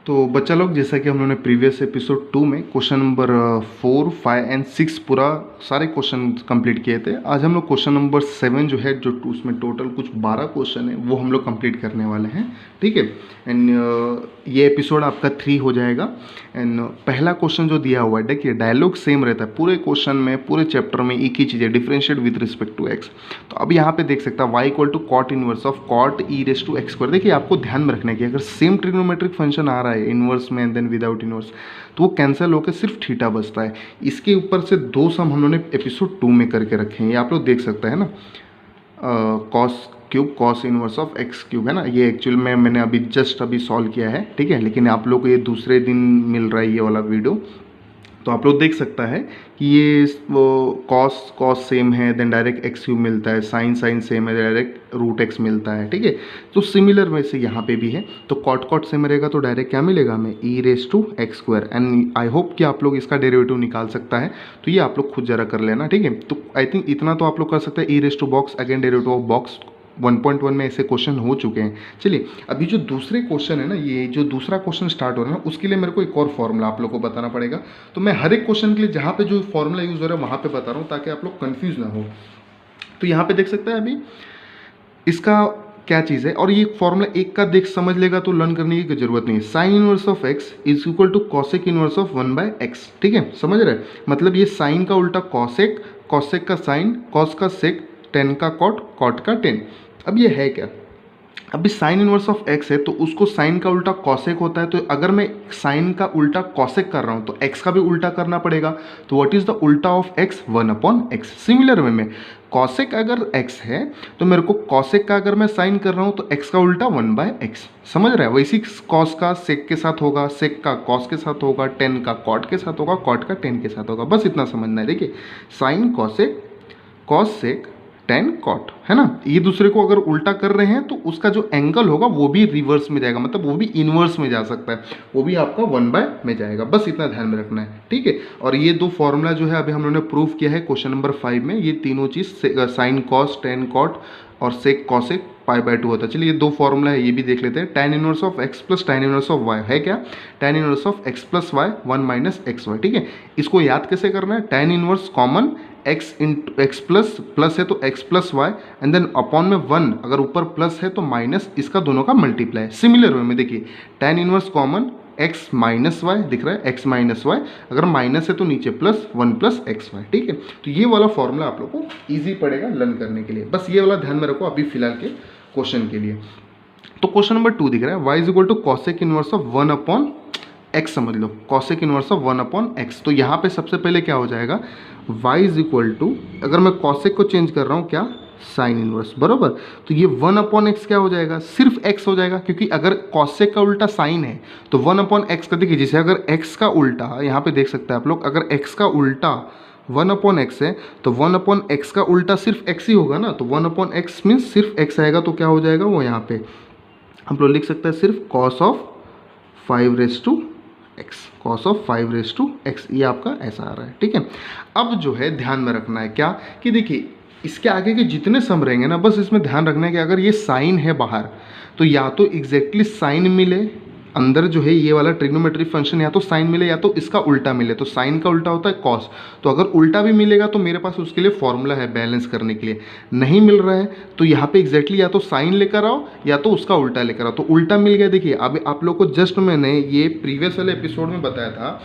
तो बच्चा लोग, जैसा कि हम लोगों ने प्रीवियस एपिसोड 2 में क्वेश्चन नंबर 4, 5 एंड 6 पूरा सारे क्वेश्चन कंप्लीट किए थे। आज हम लोग क्वेश्चन नंबर 7 जो है, जो उसमें टोटल कुछ 12 क्वेश्चन है, वो हम लोग कंप्लीट करने वाले हैं। ठीक है। एंड ये एपिसोड आपका 3 हो जाएगा। एंड पहला क्वेश्चन जो दिया हुआ है, देखिए डायलॉग सेम रहता है पूरे क्वेश्चन में, पूरे चैप्टर में एक ही चीज़ है, differentiate with respect to x. तो अब यहाँ पे देख सकता है y equal to cot inverse of cot e raise to x square. देखिए आपको ध्यान में रखना है कि अगर सेम ट्रिग्नोमेट्रिक फंक्शन आ रहा है इनवर्स में एंड देन विदाउट इनवर्स, तो वो कैंसिल होकर सिर्फ थीटा बचता है। इसके ऊपर से 2 सम हम लोगों ने एपिसोड 2 में करके रखे हैं, ये आप लोग देख सकते हैं ना। Cos cube cos inverse of x cube है ना, ये एक्चुअल में मैंने अभी जस्ट अभी सॉल्व किया है। ठीक है, लेकिन आप लोग को ये दूसरे दिन मिल रहा है ये वाला वीडियो, तो आप लोग देख सकता है कि ये वो कॉस सेम है, देन डायरेक्ट एक्स क्यूब मिलता है, साइन सेम है, डायरेक्ट रूट एक्स मिलता है। ठीक है, तो सिमिलर वैसे यहाँ पे भी है। तो कॉट सेम रहेगा तो डायरेक्ट क्या मिलेगा हमें, e raise to x square. And I hope कि आप लोग इसका डेरिवेटिव निकाल सकता है, तो ये आप लोग खुद जरा कर लेना। ठीक है, तो आई थिंक इतना तो आप लोग कर सकते हैं। E raise to box again derivative of box 1.1 में ऐसे क्वेश्चन हो चुके हैं। चलिए अभी जो दूसरे क्वेश्चन है ना, ये जो दूसरा क्वेश्चन स्टार्ट हो रहा है ना, उसके लिए मेरे को एक और फॉर्मूला आप लोग को बताना पड़ेगा। तो मैं हर एक क्वेश्चन के लिए जहाँ पे जो फॉर्मूला यूज़ हो रहा है वहाँ पे बता रहा हूँ, ताकि आप लोग कंफ्यूज ना हो। तो यहाँ पे देख सकते हैं अभी इसका क्या चीज़ है, और ये फॉर्मूला एक का देख समझ लेगा तो लर्न करने की जरूरत नहीं है। Sine inverse of x is equal to cosec inverse of 1/x। ठीक है, समझ रहे हैं? मतलब ये साइन का उल्टा कॉसेक, कॉसेक का साइन, कॉस का सेक, टेन का कॉट, कॉट का टेन। अब ये है क्या, अभी साइन इनवर्स ऑफ एक्स है तो उसको साइन का उल्टा कॉसेक होता है। तो अगर मैं साइन का उल्टा कॉसेक कर रहा हूँ तो एक्स का भी उल्टा करना पड़ेगा। तो व्हाट इज द उल्टा of x, 1/x। Similar way में कॉसेक अगर एक्स है तो मेरे को कॉसेक का अगर मैं साइन कर रहा हूँ तो एक्स का उल्टा 1/x। समझ रहा है? वैसे कॉस का सेक के साथ होगा, सेक का कॉस के साथ होगा, टेन का कॉट के साथ होगा, कॉट का टेन के साथ होगा। बस इतना समझना है। देखिए sine cosec, cos sec, tan cot, है ना। ये दूसरे को अगर उल्टा कर रहे हैं तो उसका जो एंगल होगा वो भी रिवर्स में जाएगा, मतलब वो भी इनवर्स में जा सकता है, वो भी आपका 1/, में जाएगा। बस इतना ध्यान में रखना है। ठीक है, और ये 2 फॉर्मूला जो है अभी हम लोगों ने प्रूव किया है क्वेश्चन नंबर 5 में। ये तीनों चीज़ साइन कॉस, टेन कॉट और सेक कॉसेक π/2 होता है। चलिए ये 2 फॉर्मूला है, ये भी देख लेते हैं। tan inverse of x plus tan inverse of y है क्या, tan inverse of x plus y 1 - xy। ठीक है, इसको याद कैसे करना है, tan inverse common x into x plus है तो x plus y, and then upon में 1, अगर ऊपर प्लस है तो माइनस, इसका दोनों का मल्टीप्लाई। सिमिलर वे में देखिए tan inverse common x minus y दिख रहा है, x माइनस वाई, अगर माइनस है तो नीचे प्लस 1 प्लस एक्स वाई। ठीक है, तो ये वाला फॉर्मूला आप लोग को ईजी पड़ेगा लर्न करने के लिए। बस ये वाला ध्यान में रखो अभी फिलहाल के क्वेश्चन के लिए। तो क्वेश्चन नंबर 2 दिख रहा है, y is equal to cosec inverse of 1/x। समझ लो कॉसेक इनवर्स ऑफ 1/x। तो यहाँ पे सबसे पहले क्या हो जाएगा, y इज इक्वल टू, अगर मैं कॉसेक को चेंज कर रहा हूँ क्या, साइन इनवर्स, बरोबर। तो ये 1/x क्या हो जाएगा, सिर्फ x हो जाएगा, क्योंकि अगर कॉसेक का उल्टा साइन है तो 1/x कर देखिए। जैसे अगर x का उल्टा, यहाँ पे देख सकते हैं आप लोग, अगर x का उल्टा 1/x है तो 1/x का उल्टा सिर्फ x ही होगा ना। तो 1/x मीन्स सिर्फ x आएगा, तो क्या हो जाएगा वो, यहाँ पे हम लोग लिख सकते हैं सिर्फ cos of 5/x, cos of 5/x, ये आपका ऐसा आ रहा है। ठीक है, अब जो है ध्यान में रखना है क्या, कि देखिए इसके आगे के जितने सम रहेंगे ना, बस इसमें ध्यान रखना है कि अगर ये साइन है बाहर तो या तो एग्जैक्टली साइन मिले, अंदर जो है ये वाला ट्रिग्नोमेट्रिक फंक्शन या तो साइन मिले या तो इसका उल्टा मिले। तो साइन का उल्टा होता है कॉस, तो अगर उल्टा भी मिलेगा तो मेरे पास उसके लिए फॉर्मूला है बैलेंस करने के लिए। नहीं मिल रहा है तो यहाँ पे एग्जैक्टली या तो साइन लेकर आओ या तो उसका उल्टा लेकर आओ। तो उल्टा मिल गया, देखिए अभी आप लोग को जस्ट मैंने ये प्रीवियस वाले एपिसोड में बताया था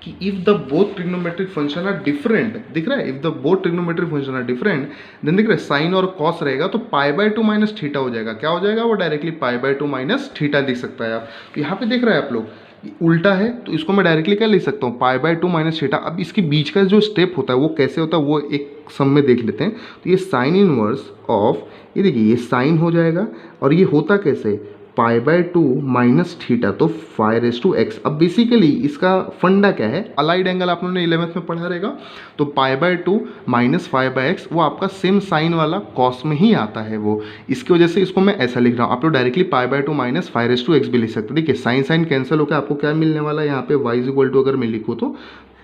कि if the both trigonometric function are different, दिख रहा है, if the both trigonometric function are different, then दिख रहा है साइन और कॉस रहेगा तो π/2 माइनस थीटा हो जाएगा। क्या हो जाएगा वो, डायरेक्टली π/2 माइनस थीटा लिख सकता है आप। तो यहाँ पे देख रहे हैं आप लोग उल्टा है तो इसको मैं डायरेक्टली क्या लिख सकता हूँ, π/2 माइनस थीटा। अब इसके बीच का जो स्टेप होता है वो कैसे होता है वो एक सम में देख लेते हैं। तो ये साइन इनवर्स ऑफ, ये देखिए ये साइन हो जाएगा, और ये होता कैसे, π/2 माइनस थीटा, तो 5/x। अब बेसिकली इसका फंडा क्या है, अलाइड एंगल आप लोगों ने 11th में पढ़ा रहेगा। तो π/2 माइनस 5/x वो आपका सेम साइन वाला कॉस में ही आता है वो, इसकी वजह से इसको मैं ऐसा लिख रहा हूँ। आप लोग डायरेक्टली π/2 माइनस 5/x भी लिख सकते हैं। देखिए साइन साइन कैंसिल होकर आपको क्या मिलने वाला है यहाँ पे, y इज इक्वल टू, अगर मैं लिखूँ तो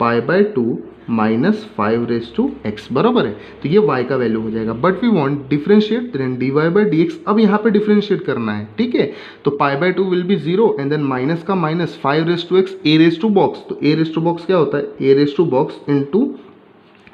π/2 माइनस 5/x बराबर है। तो ये y का वैल्यू हो जाएगा। But we want differentiate, then dy/dx अब यहाँ पे डिफरेंशिएट करना है, ठीक है। तो π/2 will be 0 and then minus का माइनस 5/x a/box। तो a/box क्या होता है, a/box इंटू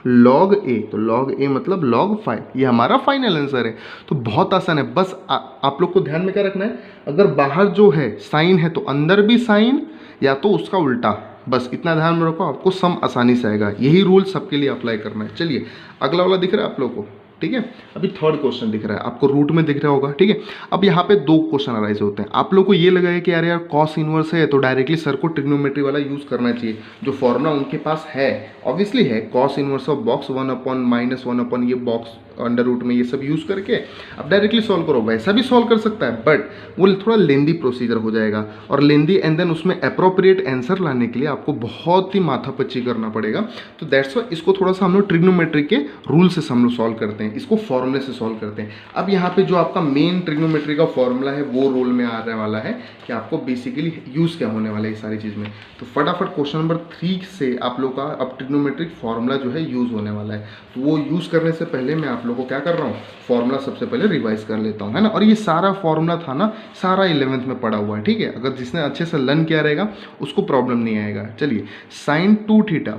log a। तो log a मतलब log 5, ये हमारा फाइनल आंसर है। तो बहुत आसान है, बस आप लोग को ध्यान में क्या रखना है, अगर बाहर जो है साइन है तो अंदर भी साइन या तो उसका उल्टा, बस इतना ध्यान में रखो, आपको सम आसानी से आएगा। यही रूल सबके लिए अप्लाई करना है। चलिए अगला वाला दिख रहा है आप लोग को, ठीक है। अभी थर्ड क्वेश्चन दिख रहा है आपको, रूट में दिख रहा होगा, ठीक है। अब यहाँ पे दो क्वेश्चन अराइज होते हैं। आप लोग को ये लगा है कि यार कॉस इनवर्स है तो डायरेक्टली सर को ट्रिग्नोमेट्री वाला यूज करना चाहिए, जो फॉर्मूला उनके पास है ऑब्वियसली है, कॉस इनवर्स ऑफ बॉक्स 1/-1 ये बॉक्स अंडर रूट में ये सब यूज करके अब डायरेक्टली सॉल्व करो। वैसा भी सॉल्व कर सकता है बट वो थोड़ा लेंदी प्रोसीजर हो जाएगा और लेंदी, एंड देन उसमें अप्रोप्रिएट आंसर लाने के लिए आपको बहुत ही माथापच्ची करना पड़ेगा। तो दैट्स वाई इसको थोड़ा सा हम लोग ट्रिग्नोमेट्री के रूल से हम लोग सॉल्व करते हैं, इसको फॉर्मूले से सॉल्व करते हैं। अब यहाँ पे जो आपका मेन ट्रिग्नोमेट्री का फॉर्मूला है वो रोल में आने वाला है कि आपको बेसिकली यूज क्या होने वाला है इस सारी चीज़ में। तो फटाफट क्वेश्चन नंबर 3 से आप लोग का अब ट्रिग्नोमेट्रिक फॉर्मूला जो है यूज होने वाला है। तो वो यूज करने से पहले मैं आप लोगों को क्या कर रहा हूँ, फॉर्मूला सबसे पहले रिवाइज कर लेता हूँ, है ना। और ये सारा फॉर्मूला था ना, सारा 11th में पड़ा हुआ है, ठीक है। अगर जिसने अच्छे से लर्न किया रहेगा उसको प्रॉब्लम नहीं आएगा। चलिए sin 2 theta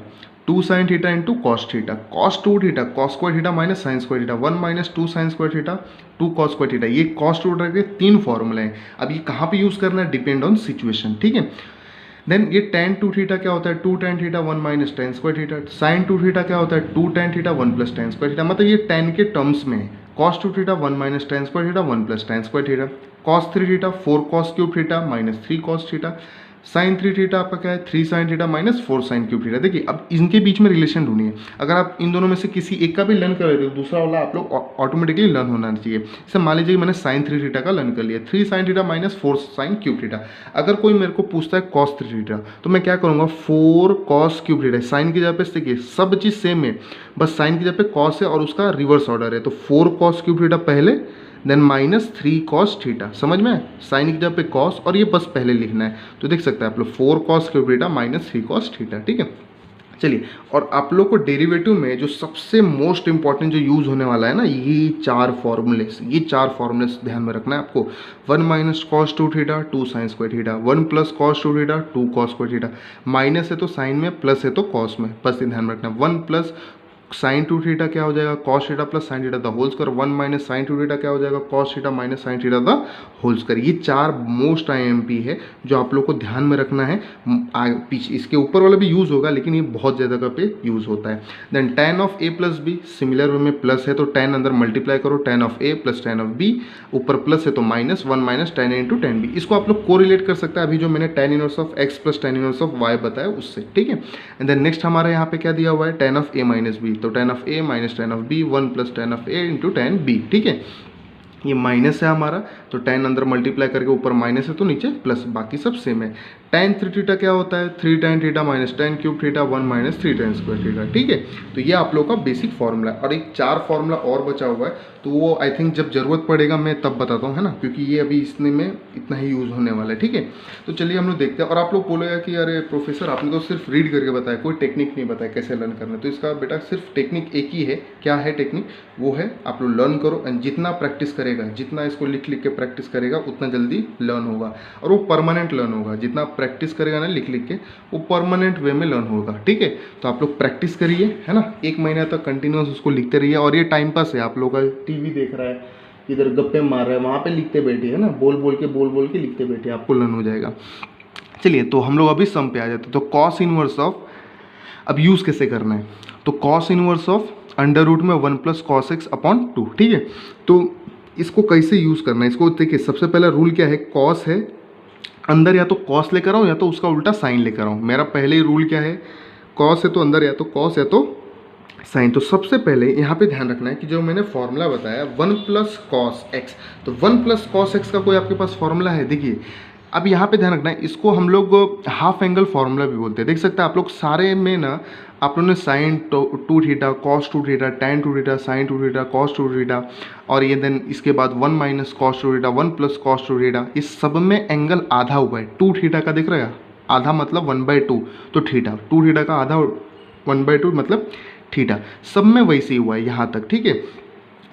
2 sin theta into cos theta, cos 2 theta cos square theta minus sine square theta 1 minus 2 sin square theta 2 cos square theta. ये cos 2 थीटा के 3 फॉर्मूले हैं। अब ये कहाँ पे यूज करना है, डिपेंड ऑन सिचुएशन, ठीक है। देन ये tan 2 थीटा क्या होता है, 2 tan theta 1 minus tan square theta. sin 2 theta क्या होता है, 2 tan theta 1 plus tan square theta. मतलब ये tan के टर्म्स में है। cos 2 theta 1 minus tan square theta 1 plus tan square theta. cos 3 theta 4 cos cube theta minus 3 cos theta. sin 3 theta आपका क्या है, 3 sin theta minus 4 sin cube theta. देखिए अब इनके बीच में रिलेशन ढूंढिए। अगर आप इन दोनों में से किसी एक का भी लर्न कर रहे हो, दूसरा वाला आप लोग ऑटोमेटिकली लर्न होना चाहिए। जैसे मान लीजिए मैंने sin 3 थीटा का लर्न कर लिया, 3 sin theta minus 4 sin cube theta. अगर कोई मेरे को पूछता है cos 3 थीटा तो मैं क्या करूँगा, 4 cos क्यूब थीटा। साइन की जगह पे देखिए सब चीज़ सेम है, बस साइन की जगह पे cos है और उसका रिवर्स ऑर्डर है। तो 4 cos क्यूब थीटा पहले, देन माइनस 3 cos थीटा। समझ में, साइन की जगह पे cos और ये बस पहले लिखना है। तो देख सकते हैं आप लोग 4 cos cube theta minus 3 cos theta, ठीक है। चलिए और आप लोग को डेरिवेटिव में जो सबसे मोस्ट इंपॉर्टेंट जो यूज होने वाला है ना, ये 4 फॉर्मूले ध्यान में रखना है आपको। 1 minus cos 2 theta 2 sign square theta, 1 plus cos 2 theta 2 cos square theta. Minus है तो साइन में, प्लस है तो कॉस में, बस ध्यान में रखना। 1 प्लस साइन 2 थीटा क्या हो जाएगा, cos theta plus sine theta the whole square. 1 minus sine 2 theta क्या हो जाएगा, cos theta minus sine theta the whole square. ये 4 मोस्ट IMP है जो आप लोग को ध्यान में रखना है। पीछे इसके ऊपर वाला भी यूज होगा लेकिन ये बहुत ज़्यादा जगह पे यूज होता है। Then tan of a plus b, similar way में प्लस है तो tan अंदर मल्टीप्लाई करो, tan of a plus tan of b, ऊपर प्लस है तो minus 1 minus tan a into tan b। इसको आप लोग कोरिलेट कर सकते हैं अभी जो मैंने tan inverse of x plus tan inverse of y बताया उससे, ठीक है। एंड देन नेक्स्ट हमारे यहाँ पे क्या दिया हुआ है, tan of a minus b, तो tan of a minus tan of b 1 plus tan of a into tan b, ठीक है। ये माइनस है हमारा तो tan अंदर मल्टीप्लाई करके ऊपर माइनस है तो नीचे प्लस, बाकी सब सेम है। tan 3 थीटा क्या होता है, 3 tan theta minus tan cube theta 1 minus 3 tan square theta, ठीक है। तो ये आप लोग का बेसिक फॉर्मूला है और एक 4 फॉर्मूला और बचा हुआ है तो वो आई थिंक जब जरूरत पड़ेगा मैं तब बताता हूँ, है ना, क्योंकि ये अभी इसमें में इतना ही यूज़ होने वाला है, ठीक है। तो चलिए हम लोग देखते हैं। और आप लोग बोलेगा कि अरे प्रोफेसर आपने तो सिर्फ रीड करके बताया, कोई टेक्निक नहीं बताया कैसे लर्न करना है। तो इसका बेटा सिर्फ टेक्निक एक ही है। क्या है टेक्निक, वो है आप लोग लर्न करो एंड जितना प्रैक्टिस करेगा, जितना इसको लिख लिख के प्रैक्टिस करेगा उतना जल्दी लर्न होगा और वो परमानेंट लर्न होगा। जितना प्रैक्टिस करेगा ना लिख लिख के वो परमानेंट वे में लर्न होगा, ठीक है। तो आप लोग प्रैक्टिस करिए, है ना, 1 महीना तक कंटिन्यूस उसको लिखते रहिए। और ये टाइम पास है, आप लोग का टीवी देख रहा है, इधर गप्पे मार रहा है, वहाँ पे लिखते बैठे, है ना, बोल बोल के लिखते बैठे, आपको लर्न हो जाएगा। चलिए तो हम लोग अभी सम पे आ जाते हैं। तो कॉस इनवर्स ऑफ, अब यूज़ कैसे करना है, तो cos inverse of under root में 1 प्लस कॉस एक्स अपॉन 2, ठीक है। तो इसको कैसे यूज़ करना है, इसको देखिए सबसे पहला रूल क्या है, कॉस है अंदर या तो कॉस लेकर आओ या तो उसका उल्टा साइन लेकर आओ। मेरा पहले ही रूल क्या है, कॉस है तो अंदर या तो कॉस या तो साइन। तो सबसे पहले यहाँ पे ध्यान रखना है कि जो मैंने फॉर्मूला बताया 1 प्लस कॉस एक्स, तो 1 प्लस कॉस एक्स का कोई आपके पास फॉर्मूला है, देखिए अब यहाँ पे ध्यान रखना है, इसको हम लोग हाफ एंगल फार्मूला भी बोलते हैं। देख सकते हैं आप लोग सारे में ना, आप लोगों ने sine 2 theta cos 2 theta tan 2 theta sine 2 theta cos 2 theta और ये देन इसके बाद 1 minus cos 2 theta 1 plus cos 2 theta, इस सब में एंगल आधा हुआ है 2 थीटा का, दिख रहा है आधा मतलब 1/2, तो थीटा, 2 थीटा का आधा 1/2 मतलब थीटा। सब में वैसे ही हुआ है यहाँ तक, ठीक है।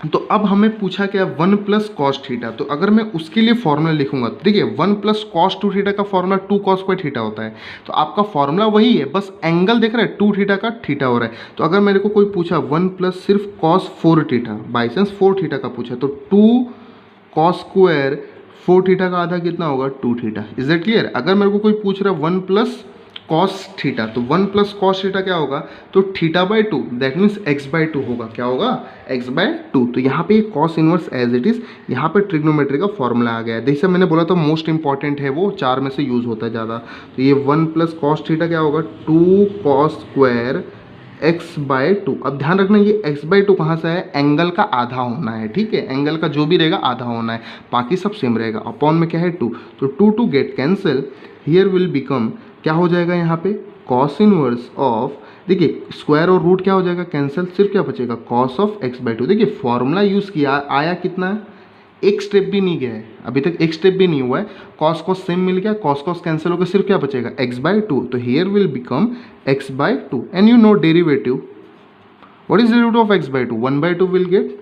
तो अब हमें पूछा क्या, 1 प्लस कॉस थीटा। तो अगर मैं उसके लिए फॉर्मूला लिखूंगा, देखिए 1 प्लस कॉस 2 थीटा का फॉर्मूला 2 कॉस स्क्वायर थीटा होता है। तो आपका फॉर्मूला वही है, बस एंगल देख रहे हैं 2 थीटा का थीटा हो रहा है। तो अगर मेरे को कोई पूछा 1 प्लस सिर्फ cos 4 theta, by chance 4 theta का पूछा, तो 2 कॉस स्क्वायर 4 थीटा का आधा कितना होगा, 2 थीटा। Is that clear. अगर मेरे को कोई पूछ रहा है 1 प्लस कॉस थीटा, तो 1 प्लस कॉस थीटा क्या होगा, तो theta by 2, that means x by 2 होगा। क्या होगा, एक्स बाई 2। तो यहाँ पे cos inverse as it is, यहाँ पे ट्रिग्नोमेट्री का फॉर्मूला आ गया है। जैसे मैंने बोला था मोस्ट इंपॉर्टेंट है वो, 4 में से यूज होता है ज़्यादा। तो ये 1 प्लस कॉस थीटा क्या होगा, 2 कॉस स्क्वायर एक्स बाई 2। अब ध्यान रखना ये एक्स बाई 2 कहाँ से है, एंगल का आधा होना है, ठीक है। एंगल का जो भी रहेगा आधा होना है, बाकी सब सेम रहेगा। अपॉन में क्या है 2, तो 2 get cancel, here will become क्या हो जाएगा यहाँ पे, कॉस इनवर्स ऑफ, देखिए स्क्वायर और रूट क्या हो जाएगा कैंसिल, सिर्फ क्या बचेगा, कॉस ऑफ एक्स बाई 2। देखिए फॉर्मूला यूज़ किया, आया कितना है, एक स्टेप भी नहीं गया है अभी तक, एक स्टेप भी नहीं हुआ है। कॉस कॉस सेम मिल गया, कॉस कॉस कैंसिल होकर सिर्फ क्या बचेगा, एक्स बाई 2। तो here will become x by 2 and you know derivative, what is derivative of x by 2, 1/2 will get,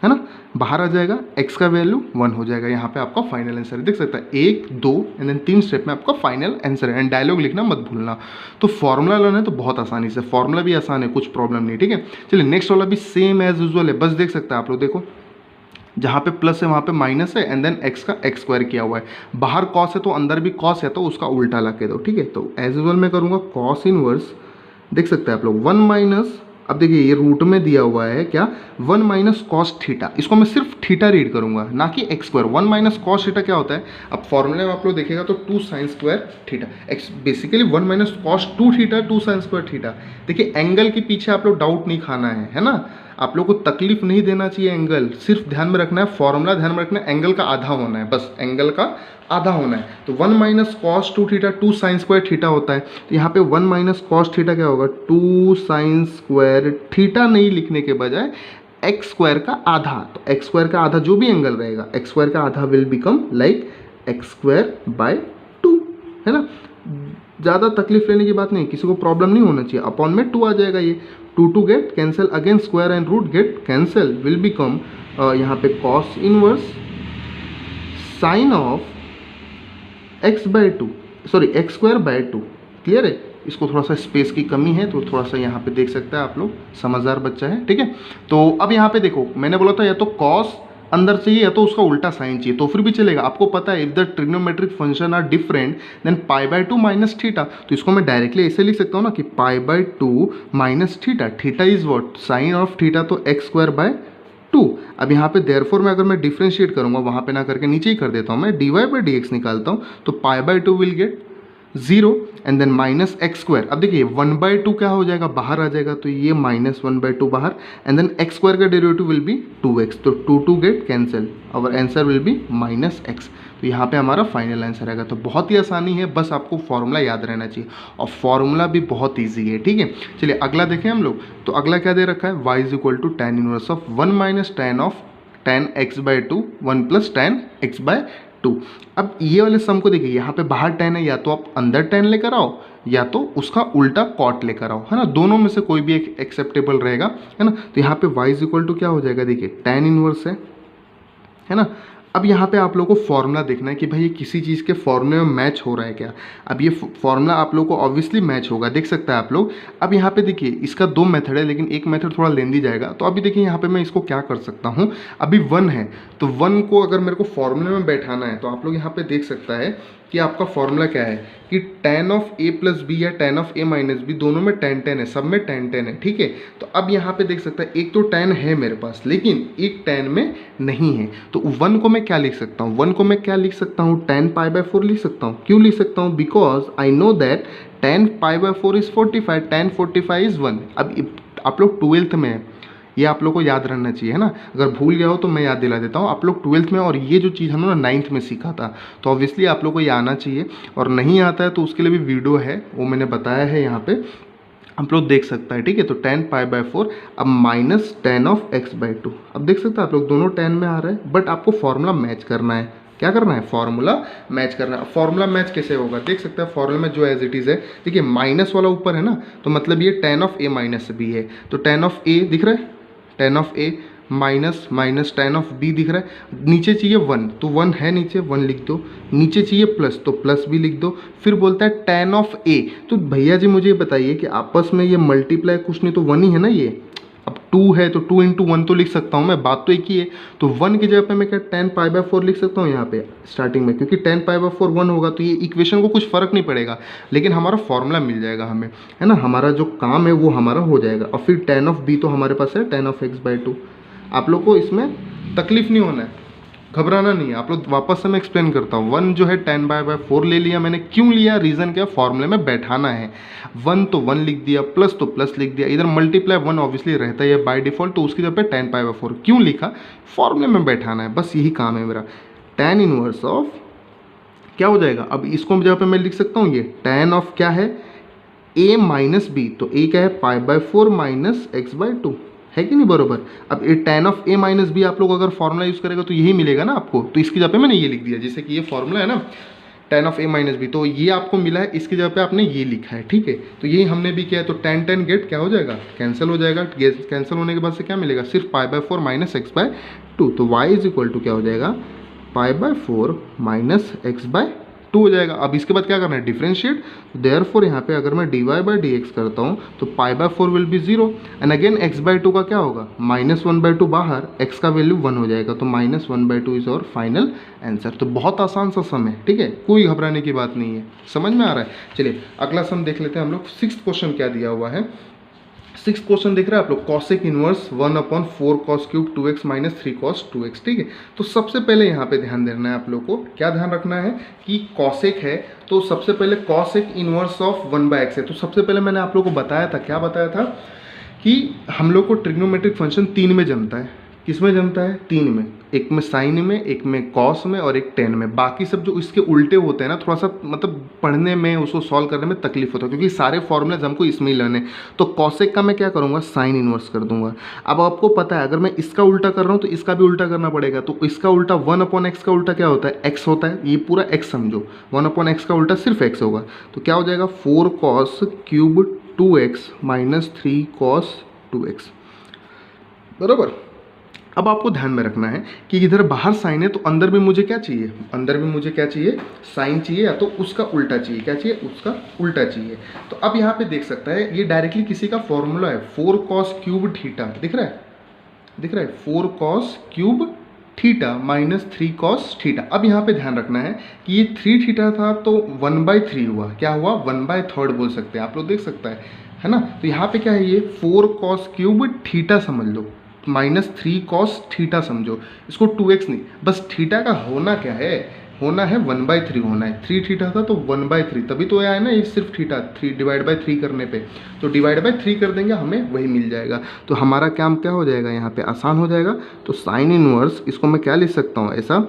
है ना, बाहर आ जाएगा, x का वैल्यू 1 हो जाएगा। यहाँ पे आपका फाइनल आंसर है, देख सकता है 1 2 एंड देन 3 स्टेप में आपका फाइनल आंसर है। एंड डायलॉग लिखना मत भूलना। तो फॉर्मूला लेना है तो बहुत आसानी से, फॉर्मूला भी आसान है, कुछ प्रॉब्लम नहीं, ठीक है। चलिए नेक्स्ट वाला भी सेम एज यूजुअल है, बस देख सकते हैं आप लोग, देखो जहाँ पे प्लस है वहाँ पे माइनस है एंड देन एक्स का एक्स स्क्वायर किया हुआ है। बाहर कॉस है तो अंदर भी कॉस है, तो उसका उल्टा ला के दो, ठीक है। तो एज यूजुअल मैं करूँगा कॉस इनवर्स, देख सकते हैं आप लोग 1 माइनस, अब देखिए ये रूट में दिया हुआ है क्या, 1 माइनस कॉस थीटा, इसको मैं सिर्फ थीटा रीड करूंगा ना कि x square. 1 minus cos theta क्या होता है, अब फॉर्मूले में आप लोग देखेगा तो 2 sign square theta, x basically 1 minus cos 2 theta 2 sign square theta. देखिए एंगल के पीछे आप लोग डाउट नहीं खाना है ना, आप लोग को तकलीफ नहीं देना चाहिए एंगल, सिर्फ ध्यान में रखना है फॉर्मूला, ध्यान में रखना है एंगल का आधा होना है, बस एंगल का आधा होना है। तो 1 minus cos 2 theta 2 sign square theta होता है। तो यहाँ पे 1 माइनस कॉस थीटा क्या होगा, 2 साइन स्क्वायर थीटा नहीं लिखने के बजाय एक्स स्क्वायर का आधा। तो एक्स स्क्वायर का आधा जो भी एंगल रहेगा, एक्स स्क्वायर का आधा will become like x square by 2, है ना। ज़्यादा तकलीफ लेने की बात नहीं, किसी को प्रॉब्लम नहीं होना चाहिए। अपॉन में 2 आ जाएगा, ये 2 get cancel, again square and root get cancel, will become यहाँ पे cos inverse sine of x by 2, sorry x square by 2। Clear है, इसको थोड़ा सा स्पेस की कमी है तो थोड़ा सा यहाँ पे देख सकते हैं आप लोग, समझदार बच्चा है, ठीक है। तो अब यहाँ पे देखो मैंने बोला था या तो कॉस अंदर चाहिए या तो उसका उल्टा साइन चाहिए, तो फिर भी चलेगा। आपको पता है if the trigonometric function are different then pi by 2 minus theta. तो इसको मैं डायरेक्टली ऐसे लिख सकता हूँ ना कि pi by 2 minus theta, theta is what, sine of theta, तो एक्स स्क्वायर बाय 2। अब यहाँ पे देयरफॉर में अगर मैं डिफ्रेंशिएट करूँगा, वहाँ पे ना करके नीचे ही कर देता हूँ मैं, d y by d x निकालता हूँ, तो pi by 2 will get 0 and then minus x square. अब देखिए 1/2 क्या हो जाएगा, बाहर आ जाएगा, तो ये माइनस 1/2 बाहर, एंड देन एक्स स्क्वायर का डेरिवेटिव विल बी 2x, तो 2 get cancel, our answer will be minus x. तो यहाँ पे हमारा फाइनल आंसर आएगा। तो बहुत ही आसानी है, बस आपको फॉर्मूला याद रहना चाहिए, और फॉर्मूला भी बहुत ईजी है, ठीक है। चलिए अगला देखें हम लोग। तो अगला क्या दे रखा है, y is equal to tan inverse of 1 minus tan of tan x by 2 1 plus tan x by 2। अब ये वाले सम को देखिए, यहाँ पे बाहर tan है, या तो आप अंदर tan लेकर आओ या तो उसका उल्टा कॉट लेकर आओ, है ना, दोनों में से कोई भी एक एक्सेप्टेबल रहेगा, है ना। तो यहाँ पे y इज इक्वल टू क्या हो जाएगा, देखिए tan इनवर्स है ना। अब यहाँ पे आप लोगों को फॉर्मूला देखना है कि भाई ये किसी चीज़ के फॉर्मूले में मैच हो रहा है क्या। अब ये फॉर्मूला आप लोगों को ऑब्वियसली मैच होगा, देख सकते हैं आप लोग। अब यहाँ पे देखिए इसका 2 मेथड है, लेकिन एक मेथड थोड़ा लेंदी जाएगा। तो अभी देखिए यहाँ पे मैं इसको क्या कर सकता हूँ, अभी 1 है तो 1 को अगर मेरे को फॉर्मूले में बैठाना है, तो आप लोग यहाँ पे देख सकता है कि आपका फॉर्मूला क्या है कि tan of a plus b या tan of a minus b, दोनों में tan है, सब में tan है, ठीक है। तो अब यहाँ पे देख सकता है एक तो tan है मेरे पास, लेकिन एक tan में नहीं है। तो 1 को मैं क्या लिख सकता हूँ, 1 को मैं क्या लिख सकता हूँ, tan पाई बाई 4 लिख सकता हूँ। क्यों लिख सकता हूँ, because I know that tan pi by 4 is 45, tan 45 is 1। अब आप लोग 12th में है, ये आप लोग को याद रहना चाहिए, है ना। अगर भूल गया हो तो मैं याद दिला देता हूँ, आप लोग 12th में, और ये जो चीज़ हम लोग 9th में सीखा था, तो ऑब्वियसली आप लोग को ये आना चाहिए। और नहीं आता है तो उसके लिए भी वीडियो है, वो मैंने बताया है यहाँ पे, आप लोग देख सकता है, ठीक है। तो tan पाई बाई 4 अब minus tan of x by 2, अब देख सकते हैं आप लोग दोनों tan में आ रहा है, बट आपको फॉर्मूला मैच करना है, क्या करना है, फॉर्मूला मैच करना है। फॉर्मूला मैच कैसे होगा देख सकते हैं, फॉर्मूला में जो एज इट इज़ है, देखिए माइनस वाला ऊपर है ना, तो मतलब ये tan of a minus b है, तो tan ऑफ a दिख रहा है, tan of a minus minus tan of b दिख रहा है, नीचे चाहिए 1 तो 1 है नीचे, 1 लिख दो, नीचे चाहिए प्लस तो प्लस भी लिख दो, फिर बोलता है tan ऑफ a। तो भैया जी मुझे बताइए कि आपस में ये मल्टीप्लाई कुछ नहीं तो 1 ही है ना ये, अब 2 है तो 2 इंटू 1 तो लिख सकता हूँ मैं, बात तो एक ही है। तो 1 की जगह पे मैं क्या tan पाई बाय 4 लिख सकता हूँ यहाँ पे स्टार्टिंग में, क्योंकि tan पाई बाय 4 1 होगा तो ये इक्वेशन को कुछ फ़र्क नहीं पड़ेगा, लेकिन हमारा फॉर्मूला मिल जाएगा हमें, है ना, हमारा जो काम है वो हमारा हो जाएगा। और फिर tan ऑफ b तो हमारे पास है tan ऑफ x बाई 2। आप लोग को इसमें तकलीफ नहीं होना है, घबराना नहीं है। आप लोग वापस से मैं एक्सप्लेन करता हूँ, 1 जो है tan बाय 4 ले लिया मैंने, क्यों लिया, रीज़न क्या, फॉर्मूले में बैठाना है। 1 तो 1 लिख दिया, प्लस तो प्लस लिख दिया, इधर मल्टीप्लाई 1 ऑब्वियसली रहता ही है बाय डिफॉल्ट, तो उसकी जगह पे tan पाई बाय 4 क्यों लिखा, फॉर्मूले में बैठाना है, बस यही काम है मेरा। tan इनवर्स ऑफ क्या हो जाएगा, अब इसको जगह पे मैं लिख सकता हूँ, ये tan ऑफ क्या है a माइनस बी, तो a क्या है pi by 4 minus x by 2, है कि नहीं बरोबर। अब ये tan of a minus b आप लोग अगर फॉर्मूला यूज़ करेगा तो यही मिलेगा ना आपको, तो इसकी जगह पे मैंने ये लिख दिया, जैसे कि ये फॉर्मूला है ना tan of a minus b, तो ये आपको मिला है, इसकी जगह पे आपने ये लिखा है, ठीक है। तो यही हमने भी किया है, तो tan गेट क्या हो जाएगा, कैंसिल हो जाएगा, कैंसिल होने के बाद से क्या मिलेगा, सिर्फ pi by 4 minus x by 2, तो y इज इक्वल टू क्या हो जाएगा, pi by 4 minus x by 2 हो जाएगा। अब इसके बाद क्या करना है, डिफ्रेंशिएट, देयरफॉर यहाँ पे अगर मैं dy बाई डी एक्स करता हूँ तो पाई by 4 will be 0 and again x by 2 का क्या होगा, माइनस 1 बाई 2 बाहर, x का वैल्यू 1 हो जाएगा, तो माइनस 1 बाई 2 इज और फाइनल आंसर। तो बहुत आसान सा सम है, ठीक है, कोई घबराने की बात नहीं है, समझ में आ रहा है। चलिए अगला सम देख लेते हैं हम लोग। 6th क्वेश्चन क्या दिया हुआ है, 6th क्वेश्चन देख रहे हैं आप लोग, cosec inverse 1/4 cos cube 2x minus 3 cos 2x, ठीक है। तो सबसे पहले यहाँ पे ध्यान देना है आप लोग को, क्या ध्यान रखना है कि कॉसेक है तो सबसे पहले कॉसेक इनवर्स ऑफ 1/x है। तो सबसे पहले मैंने आप लोग को बताया था, क्या बताया था, कि हम लोग को ट्रिग्नोमेट्रिक फंक्शन 3 में जमता है। किस में जमता है, 3 में, एक में साइन में, एक में कॉस में और एक टेन में। बाकी सब जो इसके उल्टे होते हैं ना, थोड़ा सा मतलब पढ़ने में, उसको सॉल्व करने में तकलीफ होता है, क्योंकि सारे फॉर्मूलेज हमको इसमें ही लेने। तो कॉसेक का मैं क्या करूँगा, साइन इनवर्स कर दूंगा। अब आपको पता है अगर मैं इसका उल्टा कर रहा हूँ तो इसका भी उल्टा करना पड़ेगा। तो इसका उल्टा 1/x का उल्टा क्या होता है, x होता है, ये पूरा x समझो, 1/x का उल्टा सिर्फ x होगा। तो क्या हो जाएगा, 4 cos cube 2x minus 3 cos 2x, बराबर। अब आपको ध्यान में रखना है कि इधर बाहर साइन है तो अंदर भी मुझे क्या चाहिए, अंदर भी मुझे क्या चाहिए, साइन चाहिए, या तो उसका उल्टा चाहिए, क्या चाहिए, उसका उल्टा चाहिए। तो अब यहाँ पे देख सकता है ये डायरेक्टली किसी का फॉर्मूला है, 4 कॉस क्यूब थीटा, दिख रहा है, दिख रहा है, 4 cos cube theta minus 3 cos theta. अब यहाँ पे ध्यान रखना है कि ये 3 थीटा था तो 1/3 हुआ, क्या हुआ, 1/3 बोल सकते हैं आप लोग, देख सकता है ना। तो यहाँ पे क्या है, ये 4 कॉस क्यूब थीटा समझ लो, माइनस 3 कॉस थीटा समझो, इसको 2x नहीं, बस थीटा का होना क्या है, होना है 1/3 होना है। 3 थीटा था तो 1/3, तभी तो आया है ना ये सिर्फ थीटा, 3 डिवाइड बाई 3 करने पे, तो डिवाइड बाई 3 कर देंगे, हमें वही मिल जाएगा। तो हमारा काम क्या हो जाएगा, यहाँ पे आसान हो जाएगा। तो साइन इनवर्स, इसको मैं क्या लिख सकता हूँ, ऐसा,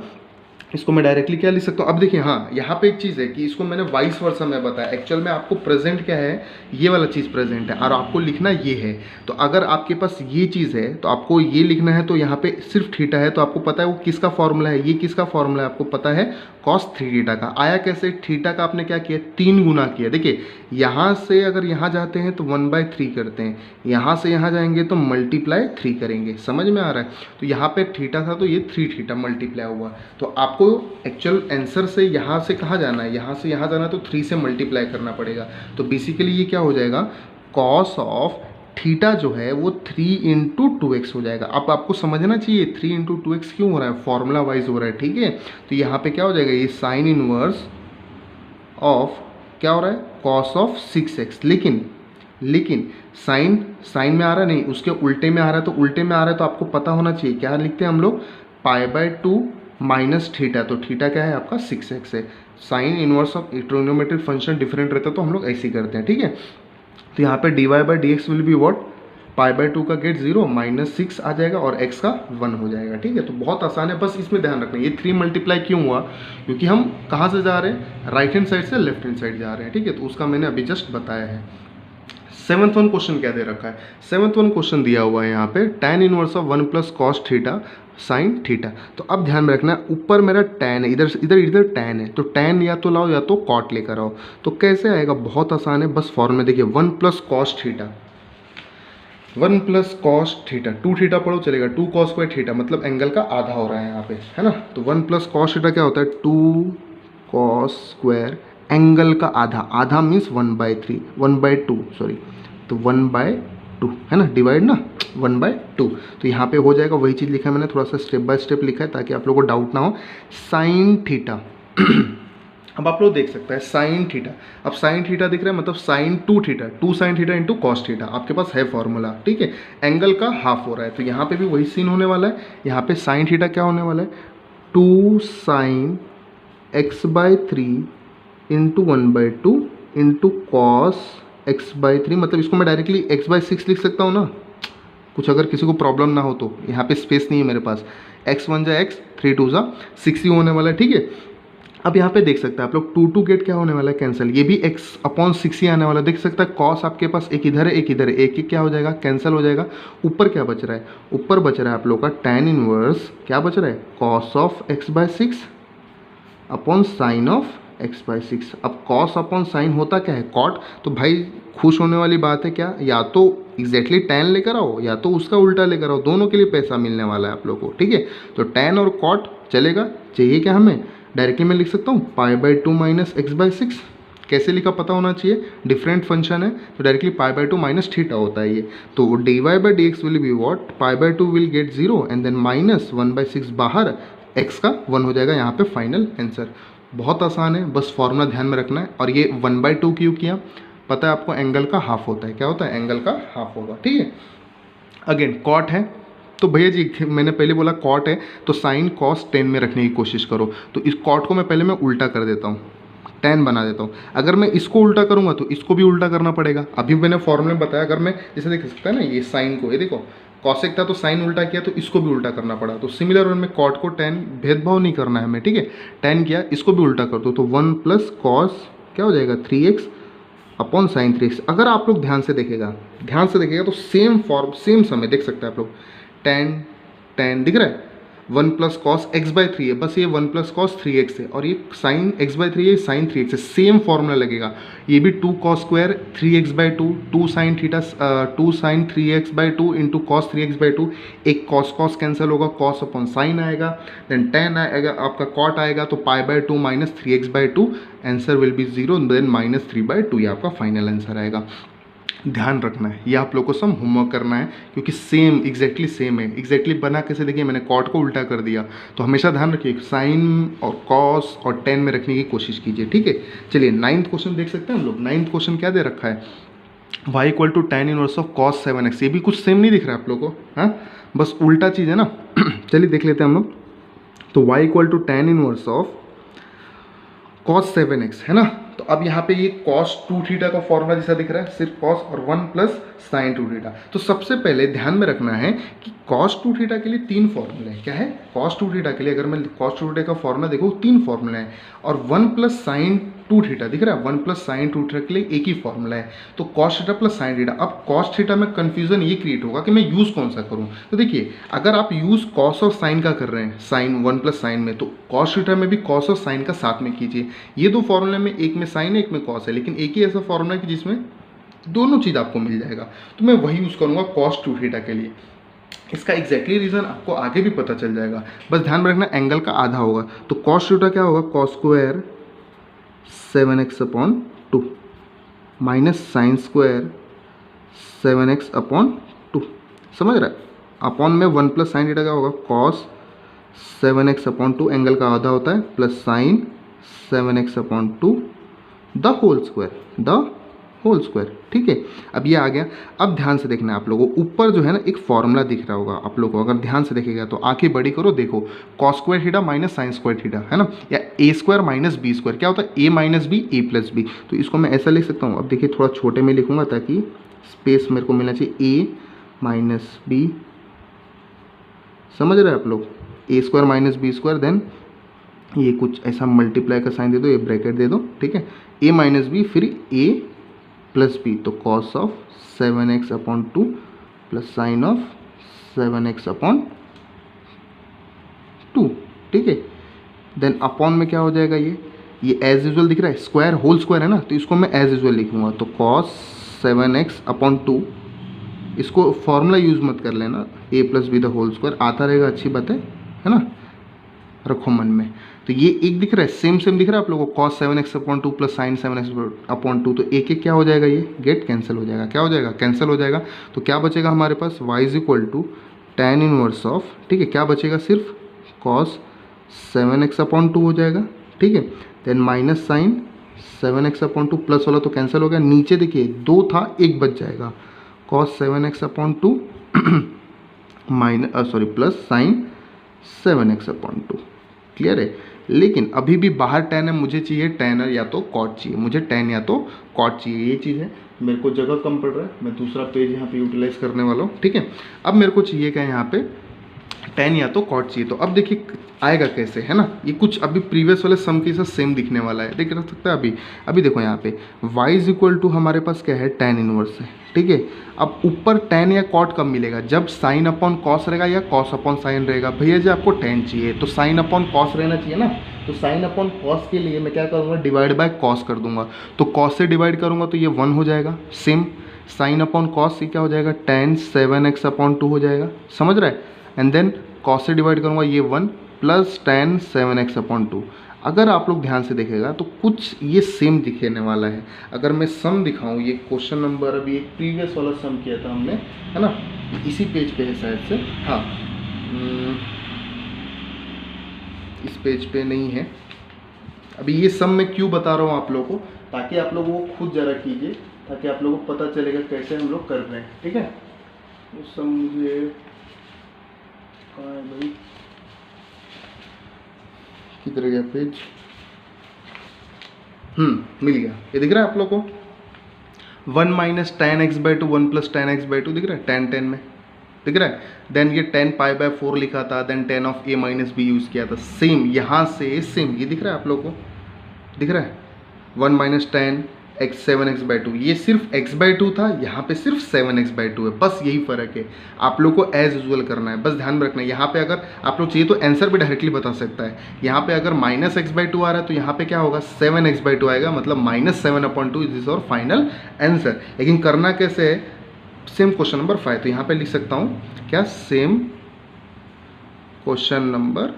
इसको मैं डायरेक्टली क्या लिख सकता हूँ। अब देखिए हाँ, यहाँ पे एक चीज़ है कि इसको मैंने वाइस वर्सा में बताया, एक्चुअल में आपको प्रेजेंट क्या है, ये वाला चीज़ प्रेजेंट है और आपको लिखना ये है। तो अगर आपके पास ये चीज़ है तो आपको ये लिखना है, तो यहाँ पे सिर्फ थीटा है तो आपको पता है वो किसका फॉर्मूला है, ये किसका फॉर्मूला है आपको पता है, कॉस 3 थीटा का। आया कैसे, थीटा का आपने क्या किया, 3 गुना किया। देखिए यहाँ से अगर यहाँ जाते हैं तो 1/3 करते हैं, यहाँ से यहाँ जाएंगे तो मल्टीप्लाई 3 करेंगे, समझ में आ रहा है। तो यहाँ पे थीटा था तो ये 3 थीटा मल्टीप्लाई हुआ। तो आपको एक्चुअल आंसर से यहाँ से कहाँ जाना है, यहाँ से यहाँ जाना है तो 3 से मल्टीप्लाई करना पड़ेगा। तो बेसिकली ये क्या हो जाएगा, कॉस ऑफ थीटा जो है वो 3 इंटू 2x हो जाएगा। अब आपको समझना चाहिए 3 इंटू 2x क्यों हो रहा है, फॉर्मूला वाइज हो रहा है, ठीक है। तो यहाँ पे क्या हो जाएगा, ये साइन इनवर्स ऑफ क्या हो रहा है, कॉस ऑफ 6x। लेकिन साइन में आ रहा है नहीं, उसके उल्टे में आ रहा है। तो उल्टे में आ रहा है तो आपको पता होना चाहिए, क्या लिखते हैं हम लोग, π/2 माइनस थीटा, तो थीटा क्या है आपका 6x है। Sine inverse of trigonometric function different रहता है तो हम लोग ऐसे ही करते हैं, ठीक है। तो यहाँ पे dy/dx विल बी व्हाट, π/2 का गेट 0 माइनस 6 आ जाएगा और x का 1 हो जाएगा, ठीक है। तो बहुत आसान है, बस इसमें ध्यान रखना है। ये 3 मल्टीप्लाई क्यों हुआ, क्योंकि हम कहाँ से जा रहे हैं, राइट हैंड साइड से लेफ्ट हैंड साइड जा रहे हैं, ठीक है। तो उसका मैंने अभी जस्ट बताया है। 7th वन क्वेश्चन क्या दे रखा है, 7th वन क्वेश्चन दिया हुआ है यहाँ पे, tan inverse of 1 plus cos theta sine theta. तो अब ध्यान में रखना, ऊपर मेरा tan है, इधर इधर इधर tan है, तो tan या तो लाओ या तो cot लेकर आओ। तो कैसे आएगा, बहुत आसान है, बस फॉर्मूला देखिए, 1 plus cos theta, 1 plus cos theta, 2 theta पढ़ो चलेगा, 2 कॉस स्क्वायर थीटा, मतलब एंगल का आधा हो रहा है यहाँ पे, है ना। तो 1 प्लस कॉस थीटा क्या होता है, 2 कॉस स्क्वायर एंगल का आधा, आधा मीन्स 1/3, 1/2 सॉरी, तो 1/2 है ना, डिवाइड ना 1/2। तो यहाँ पे हो जाएगा, वही चीज़ लिखा है मैंने, थोड़ा सा स्टेप बाय स्टेप लिखा है ताकि आप लोगों को डाउट ना हो। साइन थीटा अब आप लोग देख सकते हैं साइन थीटा, अब साइन थीटा दिख रहा है, मतलब sine 2 theta, 2 sine theta into cos theta, आपके पास है फॉर्मूला, ठीक है। एंगल का हाफ हो रहा है, तो यहाँ पे भी वही सीन होने वाला है। यहाँ पे साइन थीटा क्या होने वाला है, 2 sign x/3 into 1/2 into cos x/3, मतलब इसको मैं डायरेक्टली x/6 लिख सकता हूँ ना, कुछ अगर किसी को प्रॉब्लम ना हो तो। यहाँ पे स्पेस नहीं है मेरे पास, x1 जा x, 3 2 जा 6 ही होने वाला है, ठीक है। अब यहाँ पे देख सकते हैं आप लोग, 2 गेट क्या होने वाला है, कैंसिल, ये भी x/6 ही आने वाला है। देख सकता है कॉस आपके पास एक इधर है एक इधर है, एक क्या हो जाएगा, कैंसिल हो जाएगा। ऊपर क्या बच रहा है, ऊपर बच रहा है आप लोग का tan इनवर्स, क्या बच रहा है, cos of x/6 upon sine of x/6। अब कॉस अपॉन साइन होता क्या है, कॉट। तो भाई खुश होने वाली बात है क्या, या तो एग्जैक्टली tan लेकर आओ या तो उसका उल्टा लेकर आओ, दोनों के लिए पैसा मिलने वाला है आप लोग को, ठीक है। तो tan और कॉट चलेगा, चाहिए क्या हमें, डायरेक्टली मैं लिख सकता हूँ π/2 माइनस x/6। कैसे लिखा पता होना चाहिए, डिफरेंट फंक्शन है तो डायरेक्टली π/2 माइनस थीटा होता है ये। तो dy/dx will be what, π/2 will get 0 and then minus 1/6 बाहर, x का 1 हो जाएगा यहाँ पे फाइनल आंसर। बहुत आसान है, बस फॉर्मूला ध्यान में रखना है। और ये 1/2 क्यों किया, पता है आपको, एंगल का हाफ होता है, क्या होता है, एंगल का हाफ होगा, ठीक है। अगेन कॉट है, तो भैया जी मैंने पहले बोला कॉट है तो साइन कॉस टेन में रखने की कोशिश करो। तो इस कॉट को मैं पहले मैं उल्टा कर देता हूँ, टेन बना देता हूँ। अगर मैं इसको उल्टा करूँगा तो इसको भी उल्टा करना पड़ेगा। अभी मैंने फॉर्मूले में बताया, अगर मैं जैसे देख सकता है ना, ये साइन को, ये देखो कॉसेक था तो साइन उल्टा किया तो इसको भी उल्टा करना पड़ा। तो सिमिलर वे में कॉट को टेन, भेदभाव नहीं करना है हमें, ठीक है। टेन किया, इसको भी उल्टा कर दो तो 1 प्लस कॉस क्या हो जाएगा 3x अपॉन साइन 3x। अगर आप लोग ध्यान से देखेगा तो सेम फॉर्म सेम समय देख सकते हैं आप लोग, tan दिख रहा है, 1 प्लस कॉस x/3 है, बस ये 1 प्लस कॉस 3x है, और ये साइन x/3 है, साइन 3x है, सेम फॉर्मूला लगेगा। ये भी 2 cos square 3x/2, 2 sine theta 2 sine 3x/2 into cos 3x/2, एक कॉस कैंसिल होगा, कॉस अपॉन साइन आएगा, देन tan आएगा, आपका कॉट आएगा, तो π/2 minus 3x/2, answer will be 0, then minus 3/2, ये आपका फाइनल आंसर आएगा। ध्यान रखना है, ये आप लोग को सब होमवर्क करना है, क्योंकि सेम एग्जैक्टली सेम है। एग्जैक्टली बना कैसे, देखिए मैंने कॉट को उल्टा कर दिया, तो हमेशा ध्यान रखिए साइन और कॉस और टेन में रखने की कोशिश कीजिए, ठीक है। चलिए 9th क्वेश्चन देख सकते हैं हम लोग। 9th क्वेश्चन क्या दे रखा है, y = tan inverse of cos 7x। ये भी कुछ सेम नहीं दिख रहा है आप लोग को, हाँ बस उल्टा चीज़ है ना। चलिए देख लेते हैं हम लोग। तो y = tan inverse of cos 7x है ना। तो अब यहाँ पे ये cos 2 थीटा का फॉर्मूला जैसा दिख रहा है, सिर्फ cos और 1 प्लस साइन 2 थीटा। तो सबसे पहले ध्यान में रखना है कि cos 2 थीटा के लिए 3 फॉर्मूले हैं। क्या है, cos 2 थीटा के लिए अगर मैं cos 2 थीटा का फॉर्मूला देखो 3 फॉर्मूले हैं, और 1 प्लस साइन 2 थीटा दिख रहा है, 1 प्लस साइन 2 थीटा के लिए एक ही फॉर्मूला है, तो cos theta plus sine theta. अब cos थीटा में कन्फ्यूजन ये क्रिएट होगा कि मैं यूज़ कौन सा करूँ। तो देखिए अगर आप यूज़ cos और साइन का कर रहे हैं, साइन 1 प्लस साइन में, तो cos थीटा में भी cos और साइन का साथ में कीजिए। ये दो फॉर्मूले में, एक में साइन है एक में cos है, लेकिन एक ही ऐसा फॉर्मूला है कि जिसमें दोनों चीज़ आपको मिल जाएगा, तो मैं वही यूज़ करूँगा cos 2 थीटा के लिए। इसका एग्जैक्टली रीज़न आपको आगे भी पता चल जाएगा, बस ध्यान में रखना एंगल का आधा होगा। तो cos थीटा क्या होगा, cos square 7x/2 minus sine square 7x/2, समझ रहा है। अपॉन में 1 प्लस साइन थीटा क्या होगा, cos 7x/2 एंगल का आधा होता है, plus sine 7x/2 the whole square, ठीक है। अब ये आ गया। अब ध्यान से देखना है आप लोगों को, ऊपर जो है ना एक फॉर्मूला दिख रहा होगा आप लोगों को, अगर ध्यान से देखेगा तो आंखें बड़ी करो, देखो cos square theta minus sine square theta है ना, या a square minus b square, क्या होता है a minus b a plus b. तो इसको मैं ऐसा लिख सकता हूँ। अब देखिए थोड़ा छोटे में लिखूंगा ताकि स्पेस मेरे को मिलना चाहिए, a माइनस बी, समझ रहे हैं आप लोग, a square minus b square, then ये कुछ ऐसा मल्टीप्लाई का साइन दे दो, ये ब्रैकेट दे दो, ठीक है, a माइनस बी फिर a प्लस बी, तो cos of 7x/2 plus sign of 7x/2, 2, ठीक है। देन अपॉन में क्या हो जाएगा, ये एज यूजल दिख रहा है, स्क्वायर होल स्क्वायर है ना, तो इसको मैं एज यूजल लिखूंगा, तो cos 7x अपॉन 2, इसको फॉर्मूला यूज़ मत कर लेना, a plus b the whole square आता रहेगा, अच्छी बात है ना, रखो मन में। तो ये एक दिख रहा है, सेम सेम दिख रहा है आप लोगों को, cos 7x upon 2 plus sign 7x upon 2, तो एक एक क्या हो जाएगा, ये गेट कैंसिल हो जाएगा, क्या हो जाएगा, कैंसिल हो जाएगा। तो क्या बचेगा हमारे पास, y is equal to tan inverse of, ठीक है, क्या बचेगा, सिर्फ cos 7x अपॉन 2 हो जाएगा, ठीक है। Then minus sine 7x upon 2, plus वाला तो कैंसिल हो गया, नीचे देखिए 2 था, 1 बच जाएगा, cos 7x upon 2 minus plus sign 7x upon 2, clear है। लेकिन अभी भी बाहर tan है, मुझे चाहिए tan या तो cot चाहिए, मुझे tan या तो cot चाहिए, ये चीज़ है। मेरे को जगह कम पड़ रहा है, मैं दूसरा पेज यहाँ पे यूटिलाइज करने वाला हूँ, ठीक है। अब मेरे को चाहिए क्या यहाँ पे, tan या तो cot चाहिए। तो अब देखिए आएगा कैसे, है ना, ये कुछ अभी प्रीवियस वाले सम के साथ सेम दिखने वाला है, देख सकता है। अभी देखो यहाँ पे y इज इक्वल टू हमारे पास क्या है, tan इनवर्स है, ठीक है। अब ऊपर tan या cot कब मिलेगा, जब साइन अपॉन कॉस रहेगा या कॉस अपॉन साइन रहेगा। भैया जी आपको tan चाहिए तो साइन अपॉन कॉस रहना चाहिए ना, तो साइन अपॉन कॉस के लिए मैं क्या करूँगा, डिवाइड बाय कॉस कर दूंगा, तो कॉस से डिवाइड करूँगा तो ये 1 हो जाएगा, सेम साइन अपॉन कॉस से क्या हो जाएगा, tan 7x अपॉन 2 हो जाएगा, समझ रहा है। एंड देन कॉस से डिवाइड करूँगा, ये 1 प्लस tan 7x अपॉन 2। अगर आप लोग ध्यान से देखेगा तो कुछ ये सेम दिखने वाला है। अगर मैं सम दिखाऊं, ये क्वेश्चन नंबर अभी एक प्रीवियस वाला सम किया था हमने, है ना, इसी पेज पे है शायद से, हाँ इस पेज पे नहीं है। अभी ये सम मैं क्यों बता रहा हूँ आप लोगों को, ताकि आप लोगों को खुद जरा कीजिए, ताकि आप लोगों को पता चलेगा कैसे हम लोग कर रहे हैं, ठीक है। वो सम मुझे कहाँ है भाई, किधर गया पेज, मिल गया, ये दिख रहा है आप लोग को, 1 minus tan x by 2 1 plus tan x by 2 दिख रहा है, tan में दिख रहा है। देन ये tan पाई बाय 4 लिखा था, then tan of a minus b use किया था, सेम यहाँ से सेम ये दिख रहा है आप लोग को, दिख रहा है 1 minus tan x 7x by 2, ये सिर्फ x बाई 2 था, यहाँ पे सिर्फ 7x बाई 2 है, बस यही फ़र्क है। आप लोग को एज यूजुअल करना है, बस ध्यान में रखना है। यहाँ पे अगर आप लोग चाहिए तो आंसर भी डायरेक्टली बता सकता है। यहाँ पे अगर माइनस एक्स बाई 2 आ रहा है तो यहाँ पे क्या होगा, 7x बाई 2 आएगा, मतलब माइनस 7 अपॉन 2 इज और फाइनल आंसर। लेकिन करना कैसे है, सेम क्वेश्चन नंबर 5, तो यहाँ पे लिख सकता हूँ क्या, सेम क्वेश्चन नंबर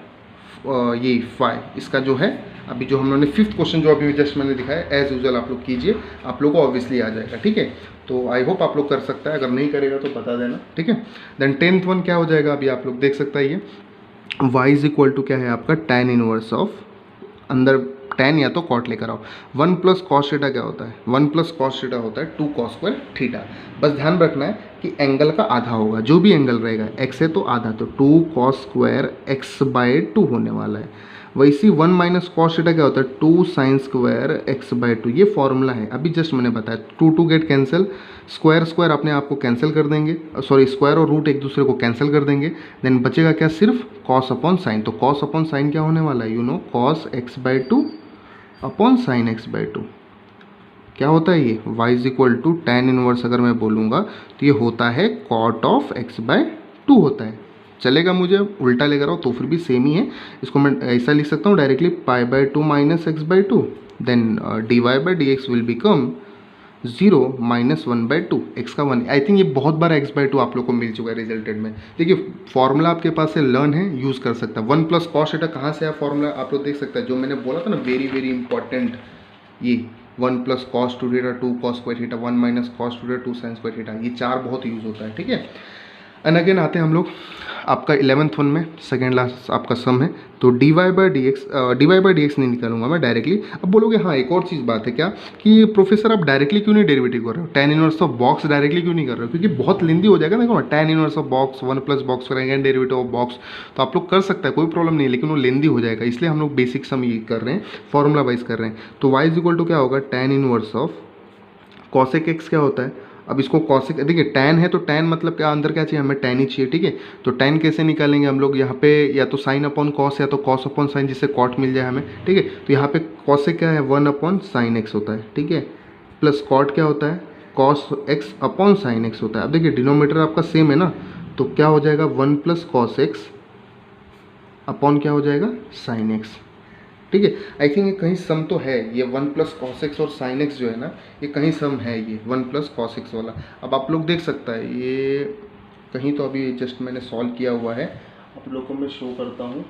ये 5, इसका जो है अभी जो हम लोगों ने 5th क्वेश्चन जो अभी जस्ट मैंने दिखाया, एज यूजुअल आप लोग कीजिए, आप लोग को ऑब्वियसली आ जाएगा, ठीक है। तो आई होप आप लोग कर सकता है, अगर नहीं करेगा तो बता देना, ठीक है। देन 10th वन क्या हो जाएगा, अभी आप लोग देख सकता है, ये y इज इक्वल टू क्या है आपका, tan इनवर्स ऑफ, अंदर tan या तो cot लेकर आओ, 1 प्लस कॉस थीटा क्या होता है, 1 प्लस कॉस थीटा होता है 2 कॉस स्क्वायर थीटा। बस ध्यान रखना है कि एंगल का आधा होगा, जो भी एंगल रहेगा, x है तो आधा, तो 2 कॉस स्क्वायर x बाई 2 होने वाला है। वैसे 1 माइनस कॉस थीटा क्या होता है, 2 साइन स्क्वायर x बाई 2, ये फॉर्मूला है, अभी जस्ट मैंने बताया। 2 गेट कैंसिल, स्क्वायर स्क्वायर अपने आप को कैंसिल कर देंगे, सॉरी स्क्वायर और रूट एक दूसरे को कैंसिल कर देंगे, देन बचेगा क्या, सिर्फ कॉस अपॉन साइन। तो कॉस अपॉन साइन क्या होने वाला है, you know, cos x by 2 upon sine x by 2 क्या होता है, ये y is equal to tan inverse अगर मैं बोलूँगा तो ये होता है cot ऑफ x बाई 2 होता है। चलेगा, मुझे उल्टा लेकर आओ तो फिर भी सेम ही है, इसको मैं ऐसा लिख सकता हूँ directly, pi by 2 minus x by 2, then d y by d x will become 0 minus 1 by 2, x का 1। आई थिंक ये बहुत बार x बाई 2 आप लोग को मिल चुका है रिजल्टेड में। देखिए फॉर्मूला आपके पास से लर्न है, यूज़ कर सकता है। 1 प्लस कॉस थीटा कहाँ से आया फॉर्मूला, आप लोग देख सकते हैं, जो मैंने बोला था ना, वेरी वेरी इंपॉर्टेंट, ये 1 plus cos 2 theta 2 cos square theta, 1 minus cos 2 theta 2 sign square theta, ये 4 बहुत यूज़ होता है, ठीक है। एंड अगेन आते हैं हम लोग आपका 11th वन में, सेकेंड लास्ट आपका सम है, तो d y by d x नहीं निकालूंगा मैं डायरेक्टली। अब बोलोगे हाँ एक और चीज़ बात है क्या, कि प्रोफेसर आप डायरेक्टली क्यों नहीं डेरिवेटिव कर रहे हो, tan inverse of box directly क्यों नहीं कर रहे हो, क्योंकि बहुत लेंदी हो जाएगा। देखो tan inverse of box 1 plus box करेंगे डेरिवेटिव ऑफ बॉक्स, तो आप लोग कर सकते हैं, कोई प्रॉब्लम नहीं है, लेकिन वो लेंदी हो जाएगा, इसलिए हम लोग बेसिक सम ये कर रहे हैं, फॉर्मूला वाइज कर रहे हैं। तो y इज इक्वल टू क्या होगा, tan inverse of cosec x क्या होता है। अब इसको कॉसेक, देखिए tan है तो tan मतलब क्या, अंदर क्या चाहिए हमें, tan ही चाहिए, ठीक है। तो tan कैसे निकालेंगे हम लोग, यहाँ पे या तो साइन अपॉन कॉस या तो कॉस अपॉन साइन, जिससे कॉट मिल जाए हमें, ठीक है। तो यहाँ पे कॉसेक क्या है, 1 अपॉन साइन एक्स होता है, ठीक है, प्लस कॉट क्या होता है, cos x upon sine x होता है। अब देखिए डिनोमीटर आपका सेम है ना, तो क्या हो जाएगा 1 प्लस कॉस एक्स अपॉन क्या हो जाएगा साइन एक्स। ठीक है, आई थिंक ये कहीं सम तो है, ये 1 प्लस कॉस एक्स और साइन एक्स जो है ना, ये कहीं सम है, ये 1 प्लस कॉस एक्स वाला। अब आप लोग देख सकता है ये कहीं तो अभी जस्ट मैंने सॉल्व किया हुआ है, आप लोग को मैं शो करता हूँ।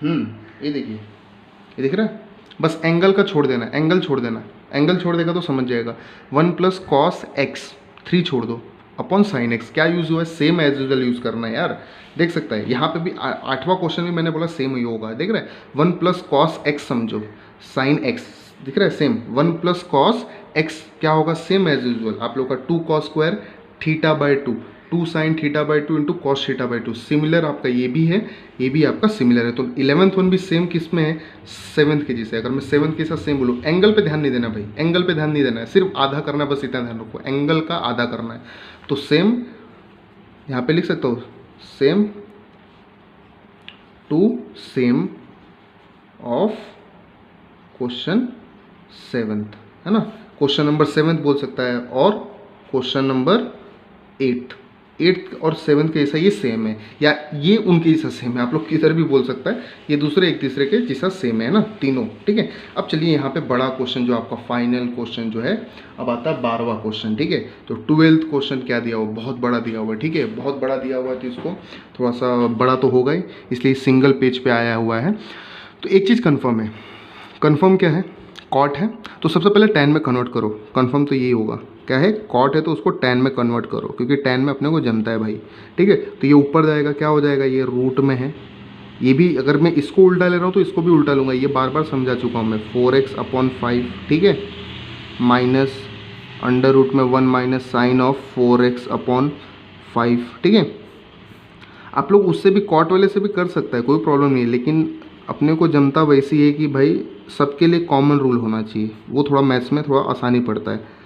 ये देखिए, ये दिख रहा है, बस एंगल का छोड़ देना, एंगल छोड़ देना, एंगल छोड़ देगा तो समझ जाएगा। 1 प्लस कॉस एक्स 3 छोड़ दो अपॉन साइन एक्स, क्या यूज़ हुआ है, सेम एज यूजल यूज़ करना है यार। देख सकता है यहाँ पे भी 8वां क्वेश्चन भी मैंने बोला सेम ही होगा, देख रहा है 1 प्लस कॉस एक्स समझो, साइन एक्स दिख रहा है सेम, 1 प्लस कॉस एक्स क्या होगा, सेम एज यूजल आप लोग का 2 cos square theta by 2, 2 sine theta by 2 into cos theta by 2, similar आपका ये भी है, ये भी आपका सिमिलर है। तो 11th वन भी सेम किस में है, 7th के जैसे। अगर मैं 7th के साथ सेम बोलूँ, एंगल पे ध्यान नहीं देना भाई, एंगल पे ध्यान नहीं देना है, सिर्फ आधा करना है, बस इतना ध्यान रखो, एंगल का आधा करना है। तो सेम यहाँ पे लिख सकता हूँ, same to same of question 7th, है ना, क्वेश्चन नंबर 7th बोल सकता है, और क्वेश्चन नंबर 8th और 7th के जैसा ये सेम है, या ये उनके जैसा सेम है, आप लोग किधर भी बोल सकता है, ये दूसरे एक तीसरे के जैसा सेम है ना तीनों। ठीक है, अब चलिए यहाँ पे बड़ा क्वेश्चन जो आपका फाइनल क्वेश्चन जो है, अब आता है 12वां क्वेश्चन। ठीक है, तो 12th क्वेश्चन क्या दिया हुआ, बहुत बड़ा दिया हुआ है। ठीक है, बहुत बड़ा दिया हुआ है, तो इसको थोड़ा सा बड़ा तो होगा ही, इसलिए सिंगल पेज पे आया हुआ है। तो एक चीज़ कन्फर्म है, कन्फर्म क्या है, कॉट है, तो सबसे पहले tan में कन्वर्ट करो, कन्फर्म तो यही होगा, क्या है, कॉट है तो उसको tan में कन्वर्ट करो, क्योंकि tan में अपने को जमता है भाई। ठीक है, तो ये ऊपर जाएगा, क्या हो जाएगा, ये रूट में है, ये भी अगर मैं इसको उल्टा ले रहा हूँ तो इसको भी उल्टा लूँगा, ये बार बार समझा चुका हूँ मैं, 4x अपॉन 5, ठीक है, माइनस अंडर रूट में 1 minus sine of 4x upon 5। ठीक है, आप लोग उससे भी कॉट वाले से भी कर सकता है, कोई प्रॉब्लम नहीं है, लेकिन अपने को जमता वैसी है कि भाई सबके लिए कॉमन रूल होना चाहिए, वो थोड़ा मैथ्स में थोड़ा आसानी पड़ता है।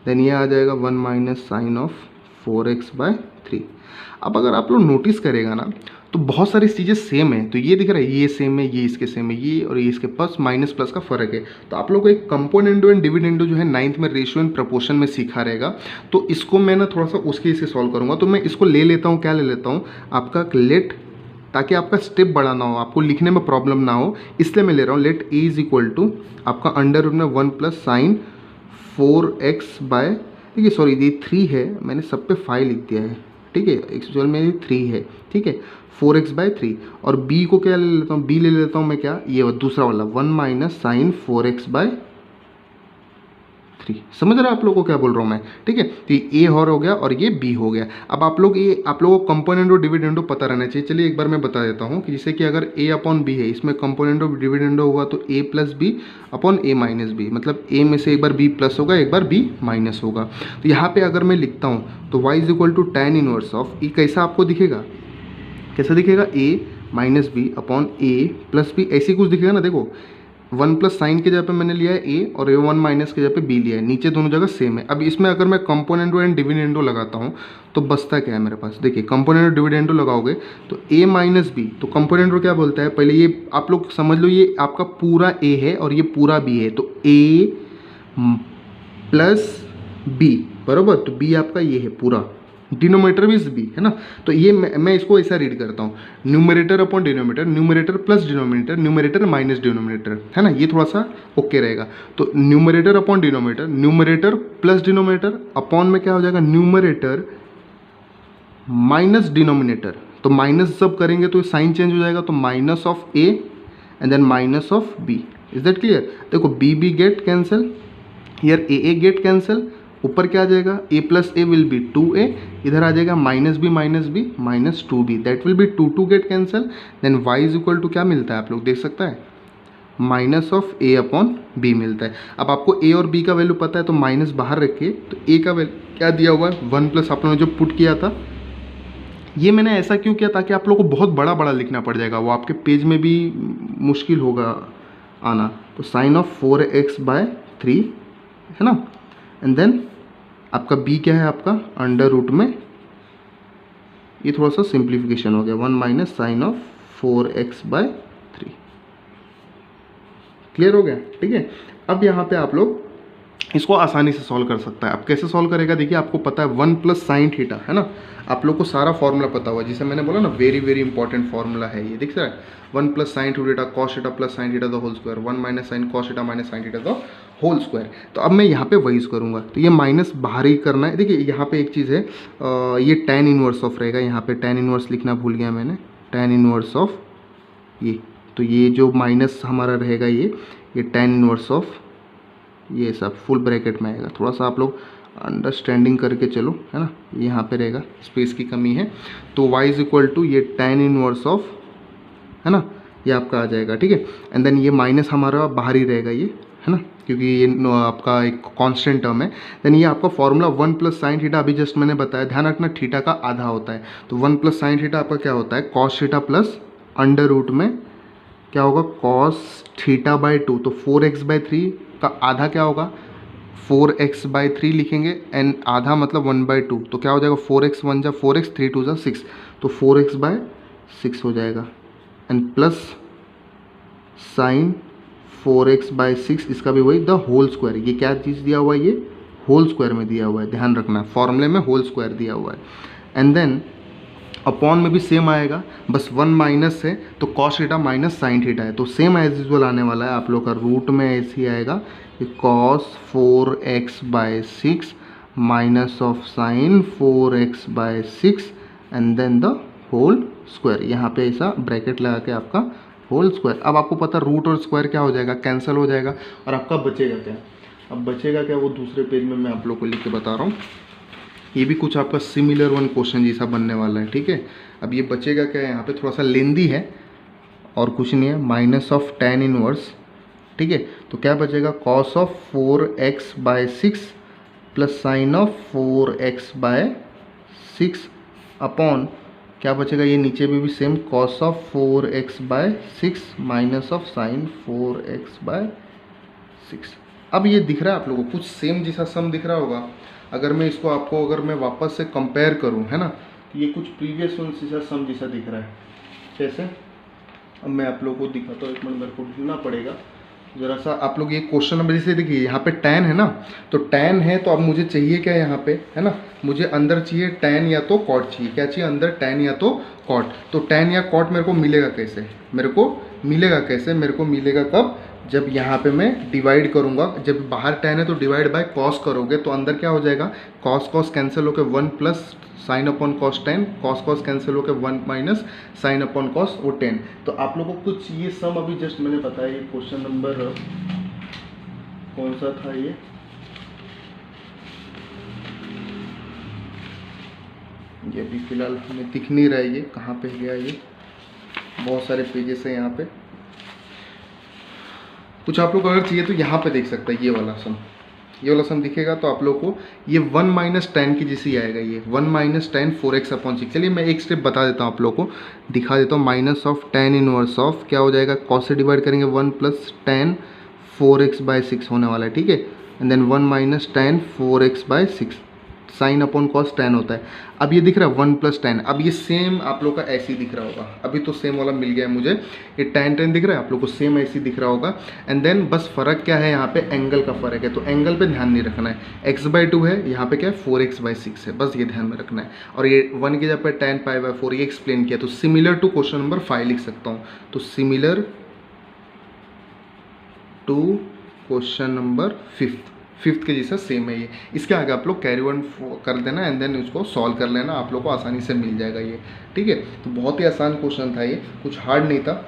देन ये आ जाएगा 1 minus sine of 4x by 3। अब अगर आप लोग नोटिस करेगा ना, तो बहुत सारी चीज़ें सेम है, तो ये दिख रहा है, ये सेम है, ये इसके सेम है, ये और ये इसके प्लस माइनस प्लस का फ़र्क है। तो आप लोग को एक कंपोनेंडो एंड डिविडेंडो जो है 9th में रेशियो एंड प्रपोर्शन में सीखा रहेगा, तो इसको मैं ना थोड़ा सा उसके से सॉल्व करूँगा। तो मैं इसको ले लेता हूँ, क्या ले लेता हूँ, आपका लेट, ताकि आपका स्टेप बड़ा ना हो, आपको लिखने में प्रॉब्लम ना हो, इसलिए मैं ले रहा हूँ let a is equal to आपका अंडर रूट में 1 प्लस साइन 4x बाय, ठीक है, सॉरी ये 3 है, मैंने सब पे 5 लिख दिया है। ठीक है, एक्चुअल में ये 3 है। ठीक है, 4x बाय 3, और b को क्या ले लेता हूँ, b ले लेता हूँ मैं, क्या, ये दूसरा वाला 1 माइनस साइन 4x बाय 3। समझ रहे हैं आप लोगों को क्या बोल रहा हूँ मैं। ठीक है, तो ये a और हो गया और ये b हो गया। अब आप लोग ये, आप लोगों को कंपोनेंडो डिविडेंडो पता रहना चाहिए। चलिए एक बार मैं बता देता हूँ कि जैसे कि अगर a अपॉन b है, इसमें कंपोनेंडो डिविडेंडो होगा तो a plus b upon a minus b, मतलब a में से एक बार b प्लस होगा, एक बार b माइनस होगा। तो यहाँ पर अगर मैं लिखता हूँ तो y is equal to tan inverse of e, कैसा आपको दिखेगा, कैसा दिखेगा, a minus b upon a plus b, ऐसे कुछ दिखेगा ना। देखो 1 प्लस साइन के जगह पे मैंने लिया है a, और ये 1 माइनस के जगह पे b लिया है, नीचे दोनों जगह सेम है। अब इसमें अगर मैं कंपोनेंडो एंड डिविडेंडो लगाता हूँ तो बचता क्या है मेरे पास, देखिए कंपोनेंडो डिविडेंडो लगाओगे तो a माइनस बी, तो कंपोनेंडो क्या बोलता है, पहले ये आप लोग समझ लो, ये आपका पूरा a है और ये पूरा b है, तो a प्लस b बराबर, तो b आपका ये है पूरा, डिनोमिनेटर भी b है ना। तो ये मैं इसको ऐसा रीड करता हूँ, numerator upon denominator, numerator plus denominator, numerator minus denominator, है ना, ये थोड़ा सा ओके रहेगा। तो numerator upon denominator, numerator plus denominator, upon में क्या हो जाएगा, न्यूमरेटर माइनस डिनोमिनेटर। तो माइनस जब करेंगे तो साइन चेंज हो जाएगा, तो minus of a and then minus of b। Is that clear. देखो b get cancel, here a get cancel, ऊपर क्या आ जाएगा, a plus A will be 2a, इधर आ जाएगा minus b minus 2b, that will be 2 get cancel. Then y is equal to क्या मिलता है, आप लोग देख सकता है, minus of a upon b मिलता है। अब आपको a और b का वैल्यू पता है तो माइनस बाहर रखिए, तो a का वैल्यू क्या दिया हुआ है, 1 प्लस, आप लोगों ने जो पुट किया था, ये मैंने ऐसा क्यों किया, ताकि आप लोगों को बहुत बड़ा बड़ा लिखना पड़ जाएगा, वो आपके पेज में भी मुश्किल होगा आना। तो साइन ऑफ 4x बाय 3, है ना, एंड देन आपका b क्या है, आपका अंडर रूट में, ये थोड़ा सा सिंप्लीफिकेशन हो गया, 1 minus sine of 4x by 3। Clear हो गया। ठीक है, अब यहाँ पे आप लोग इसको आसानी से सॉल्व कर सकता है। अब कैसे सॉल्व करेगा, देखिए आपको पता है 1 प्लस साइन थीटा है ना, आप लोग को सारा फॉर्मूला पता हुआ है, जिसे मैंने बोला ना वेरी वेरी इंपॉर्टेंट फॉर्मूला है ये, दिख रहा है 1 plus sine theta cos theta plus sine theta the whole square, 1 minus sine cos theta minus sine theta the whole square. तो अब मैं यहाँ पे वही करूँगा, तो ये माइनस बाहर ही करना है। देखिए यहाँ पे एक चीज़ है, ये tan इनवर्स ऑफ रहेगा, यहाँ पे tan इनवर्स लिखना भूल गया मैंने, tan इनवर्स ऑफ ये, तो ये जो माइनस हमारा रहेगा ये tan इनवर्स ऑफ ये सब फुल ब्रैकेट में आएगा। थोड़ा सा आप लोग अंडरस्टैंडिंग करके चलो, है ना, यहाँ पे रहेगा, स्पेस की कमी है, तो y इज इक्वल टू ये tan इनवर्स ऑफ, है ना, ये आपका आ जाएगा, ठीक है। एंड देन ये माइनस हमारा बाहर ही रहेगा ये, है ना, क्योंकि ये आपका एक कांस्टेंट टर्म है। देन ये आपका फॉर्मूला 1 प्लस साइन थीटा, अभी जस्ट मैंने बताया, ध्यान रखना थीटा का आधा होता है, तो 1 प्लस साइन थीटा आपका क्या होता है, cos theta plus under root में क्या होगा, कॉस थीटा बाई 2, तो 4x/3 का आधा क्या होगा, 4x/3 लिखेंगे, एंड आधा मतलब 1/2, तो क्या हो जाएगा 4x 1 जा 4x 3 2 जा 6, तो 4x/6 हो जाएगा, एंड प्लस साइन 4x/6, इसका भी वही द होल स्क्वायर, ये क्या चीज़ दिया हुआ है, ये होल स्क्वायर में दिया हुआ है, ध्यान रखना फॉर्मूले में होल स्क्वायर दिया हुआ है। एंड देन अपॉन में भी सेम आएगा, बस 1 माइनस है तो cos theta minus sine theta है, तो सेम एज यूजुअल आने वाला है आप लोग का, रूट में ऐसे ही आएगा कि cos 4x/6 minus of sine 4x/6 and then the whole square, यहाँ पे ऐसा ब्रैकेट लगा के आपका होल स्क्वायर। अब आपको पता रूट और स्क्वायर क्या हो जाएगा, कैंसिल हो जाएगा, और आपका बचेगा क्या, अब बचेगा क्या वो दूसरे पेज में मैं आप लोग को लिख के बता रहा हूँ, ये भी कुछ आपका सिमिलर वन क्वेश्चन जैसा बनने वाला है, ठीक है। अब ये बचेगा क्या है, यहाँ पे थोड़ा सा लेंदी है और कुछ नहीं है, माइनस ऑफ tan इनवर्स, ठीक है, तो क्या बचेगा, cos of 4x/6 plus sign of 4x/6 upon क्या बचेगा, ये नीचे में भी same cos of 4x/6 minus of sine 4x/6। अब ये दिख रहा है आप लोगों को कुछ सेम जैसा सम दिख रहा होगा, अगर मैं इसको आपको अगर मैं वापस से कंपेयर करूं, है ना, तो ये कुछ प्रीवियस वन जैसा सम जैसा दिख रहा है, कैसे, अब मैं आप लोगों को दिखाता हूँ, एक मिनट मेरे को ढूंढना पड़ेगा ज़रा सा। आप लोग ये क्वेश्चन नंबर जैसे देखिए यहाँ पे tan है ना, तो tan है, तो अब मुझे चाहिए क्या यहाँ पे, है ना, मुझे अंदर चाहिए tan या तो cot चाहिए, क्या चाहिए अंदर, tan या तो cot, तो tan या cot मेरे को मिलेगा कैसे, मेरे को मिलेगा कैसे, मेरे को मिलेगा कब, जब यहाँ पे मैं डिवाइड करूँगा, जब बाहर tan है तो डिवाइड बाय cos करोगे, तो अंदर क्या हो जाएगा, cos cos कैंसिल होकर 1 plus sign upon cos 10, cos cos cancel होकर 1 माइनस साइन अपॉन कॉस वो 10। तो आप लोगों को कुछ ये सम अभी जस्ट मैंने बताया, ये क्वेश्चन नंबर कौन सा था ये अभी फिलहाल हमें दिख नहीं रहा है, ये कहाँ पे गया, ये बहुत सारे पेजेस हैं यहाँ पे, कुछ आप लोग को अगर चाहिए तो यहाँ पे देख सकता है, ये वाला सम दिखेगा, तो आप लोग को ये 1 माइनस टेन की जैसी आएगा, ये 1 माइनस टेन 4x/6। चलिए मैं एक स्टेप बता देता हूँ आप लोग को, दिखा देता हूँ, minus of tan inverse of क्या हो जाएगा, cos से डिवाइड करेंगे 1 प्लस tan 4x/6 होने वाला है, ठीक है, and then 1 minus tan 4x/6 sine upon cos 10 होता है। अब ये दिख रहा है 1 प्लस 10, अब ये सेम आप लोग का ऐसे ही दिख रहा होगा, अभी तो सेम वाला मिल गया है मुझे, ये tan दिख रहा है आप लोग को, सेम ऐसे ही दिख रहा होगा। एंड देन बस फ़र्क क्या है, यहाँ पे एंगल का फ़र्क है, तो एंगल पे ध्यान नहीं रखना है, x/2 है, यहाँ पे क्या है 4x/6 है, बस ये ध्यान में रखना है। और ये 1 की जगह पे tan π/4 ये एक्सप्लेन किया, तो सिमिलर टू क्वेश्चन नंबर 5 लिख सकता हूँ, तो similar to question number 5th के जैसा सेम है ये, इसके आगे आप लोग कैरी वन कर देना एंड देन उसको सॉल्व कर लेना, आप लोग को आसानी से मिल जाएगा ये, ठीक है। तो बहुत ही आसान क्वेश्चन था ये, कुछ हार्ड नहीं था।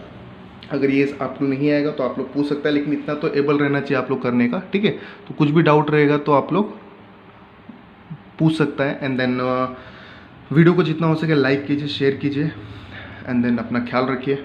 अगर ये आपको नहीं आएगा तो आप लोग पूछ सकते हैं, लेकिन इतना तो एबल रहना चाहिए आप लोग करने का, ठीक है। तो कुछ भी डाउट रहेगा तो आप लोग पूछ सकता है। एंड देन वीडियो को जितना हो सके लाइक कीजिए, शेयर कीजिए, एंड देन अपना ख्याल रखिए।